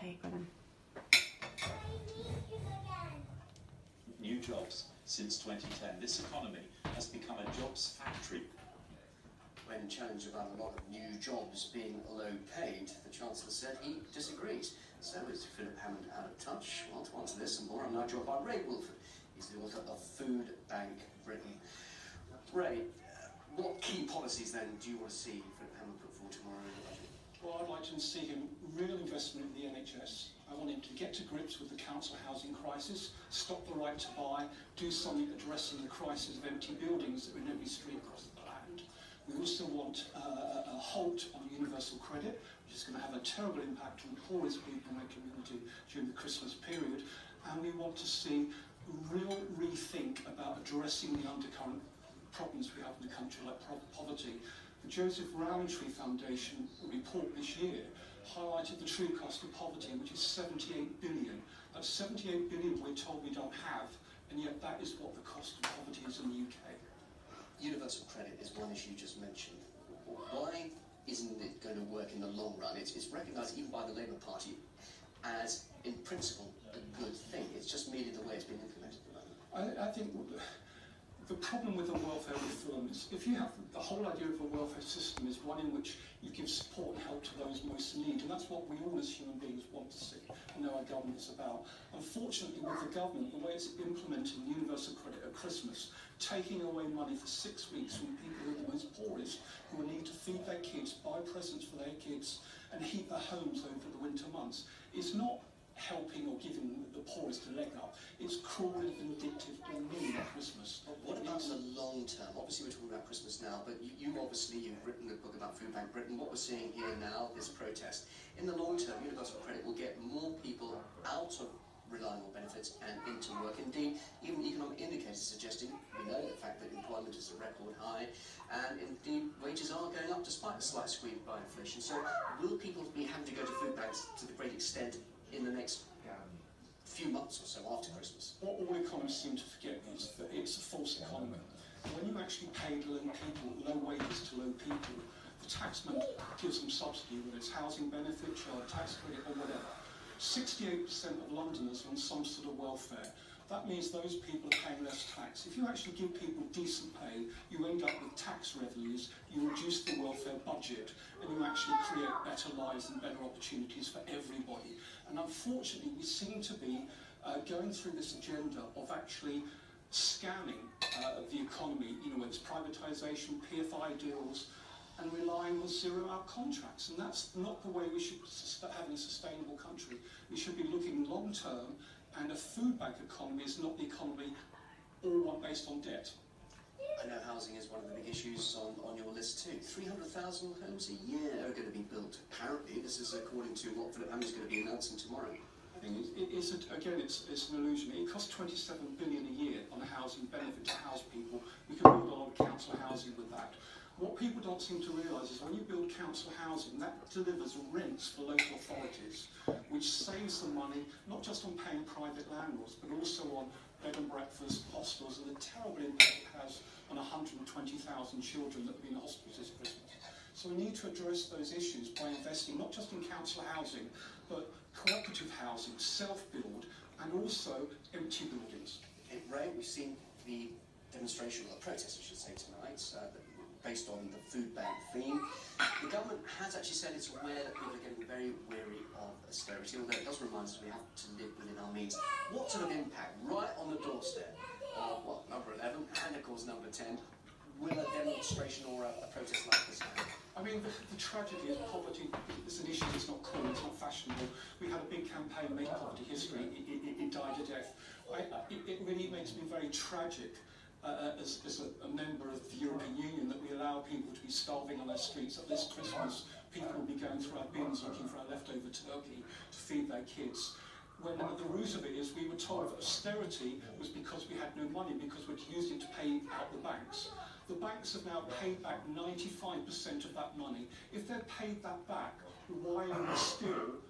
pay for them. New jobs since 2010. This economy has become a jobs factory. When challenged about a lot of new jobs being low paid, the Chancellor said he disagrees. So is Philip Hammond out of touch? Well, to answer this and more, I'm now joined by Ray Wilford. He's the author of Food Bank Britain. Ray, what key policies then do you want to see Philip Hammond put forward tomorrow in the budget? Well, I'd like to see him real investment in the NHS. I want him to get to grips with the council housing crisis, stop the right to buy, do something addressing the crisis of empty buildings that are in every street across the land. We also want a halt on universal credit, which is going to have a terrible impact on the poorest people in our community during the Christmas period. And we want to see real rethink about addressing the undercurrent problems we have in the country, like poverty. The Joseph Rowntree Foundation report this year highlighted the true cost of poverty, which is 78 billion. That's 78 billion we're told we don't have, and yet that is what the cost of poverty is in the UK. Universal credit is one issue you just mentioned. Why isn't it going to work in the long run? It's recognised even by the Labour Party as, in principle, a good thing. It's just merely the way it's been implemented at the moment. I think the problem with the welfare reform is if you have the whole idea of a welfare system is one in which you give support and help to those most in need, and that's what we all as human beings want to see and know our government is about. Unfortunately, with the government, the way it's implementing universal credit at Christmas, taking away money for 6 weeks from people who are the most poorest, who will need to feed their kids, buy presents for their kids, and heat their homes over the winter months, is not helping or giving the poorest a leg up. It's cruel and vindictive and mean at Christmas. What about the long term? Obviously we're talking about Christmas now, but you've written a book about Food Bank Britain. What we're seeing here now, this protest, in the long term, universal credit will get more people out of relying on benefits and into work. Indeed, even economic indicators suggesting, we know the fact that employment is a record high, and indeed wages are going up despite a slight squeeze by inflation. So will people be having to go to food banks to the great extent in the next few months or so after Christmas? What all economists seem to forget is that it's a false economy. When you actually pay low wages to low people, the taxman gives them subsidy, whether it's housing benefit, child tax credit or whatever. 68% of Londoners are on some sort of welfare. That means those people are paying less tax. If you actually give people decent pay, you end up with tax revenues, you reduce the welfare budget, and you actually create better lives and better opportunities for everybody. And unfortunately, we seem to be going through this agenda of actually scanning the economy, whether it's privatisation, PFI deals, and relying on zero-hour contracts. And that's not the way we should have a sustainable country. We should be looking long-term, and a food bank economy is not the economy all one based on debt. I know housing is one of the big issues on your list too. 300,000 homes a year are going to be built. Apparently, this is according to what Philip Hammond is going to be announcing tomorrow. I think it's an illusion. It costs 27 billion a year on a housing benefit to house people. We can build a lot of council housing with that. What people don't seem to realise is when you build council housing, that delivers rents for local authorities, which saves them money, not just on paying private landlords, but also on bed and breakfast, hostels, and the terrible impact it has on 120,000 children that have been in hospitals this Christmas. So we need to address those issues by investing not just in council housing, but cooperative housing, self-build, and also empty buildings. Ray, we've seen the demonstration, or the protest, I should say, tonight, based on the food bank theme. The government has actually said it's aware that people are getting very weary of austerity, although it does remind us we have to live within our means. What sort of impact, right on the doorstep of, number 11, and of course number 10, will a demonstration or a protest like this have? I mean, the tragedy is poverty is an issue that's not cool, it's not fashionable. We had a big campaign, Make Poverty History, it died a death. It really makes me very tragic as a member of the European Union that we allow people to be starving on our streets. At this Christmas, people will be going through our bins looking for our leftover turkey to feed their kids. When the root of it is we were told that austerity was because we had no money, because we'd used it to pay out the banks. The banks have now paid back 95% of that money. If they'd paid that back, why are we still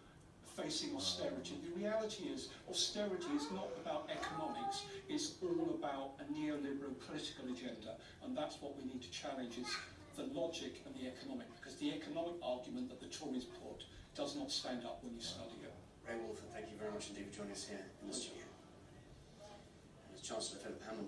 facing austerity? The reality is austerity is not about economics, it's all about a neoliberal political agenda, and that's what we need to challenge, is the logic and the economic, because the economic argument that the Tories put does not stand up when you study it. Ray Walford, thank you very much indeed for joining us here in the studio. And as Chancellor Philip Hammond